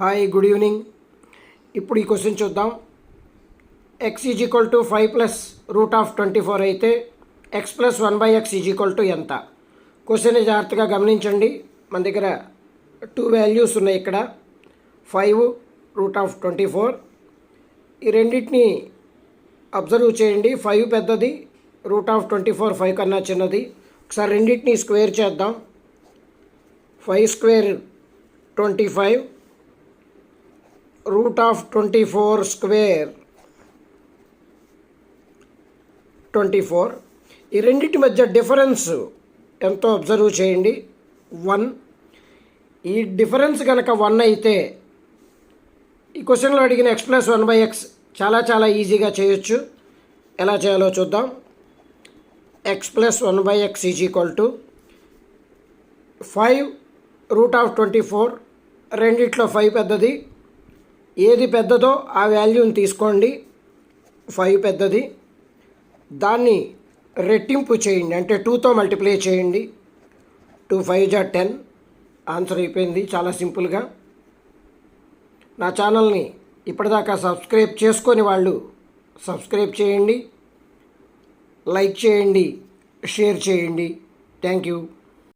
Hi good evening. ఇప్పుడు ఈ question చూద్దాం. x is equal to 5 plus root of 24 అయితే x plus 1/x is equal to ఎంత? క్వశ్చన్ని జాగ్రత్తగా గమనించండి. మన దగ్గర 2 వాల్యూస్ ఉన్నాయి. ఇక్కడ 5 రూట్ ఆఫ్ 24. ఈ రెండింటిని అబ్జర్వ్ చేయండి. 5 పెద్దది, రూట్ ఆఫ్ 24 5 కన్నా చిన్నది. ఒకసారి రెండింటిని స్క్వేర్ చేద్దాం. 5 స్క్వేర్ 25, రూట్ ఆఫ్ 24 స్క్వేర్ 24. ఈ రెండింటి మధ్య డిఫరెన్స్ ఎంతో అబ్జర్వ్ చేయండి. 1. ఈ డిఫరెన్స్ కనుక 1 అయితే ఈ క్వశ్చన్లో అడిగిన x ప్లస్ 1/x చాలా ఈజీగా చేయొచ్చు. ఎలా చేయాలో చూద్దాం. x plus 1/x is equal to 5 root of 24. రెండిట్లో 5 పెద్దది. ఏది పెద్దదో ఆ వాల్యూని తీసుకోండి. 5 పెద్దది. దాన్ని రెట్టింపు చేయండి, అంటే 2తో మల్టిప్లై చేయండి. 2 5 10. ఆన్సర్ అయిపోయింది చాలా సింపుల్గా. నా ఛానల్ని ఇప్పటిదాకా సబ్స్క్రైబ్ చేసుకొని వాళ్ళు సబ్స్క్రైబ్ చేయండి, లైక్ చేయండి, షేర్ చేయండి. Thank you.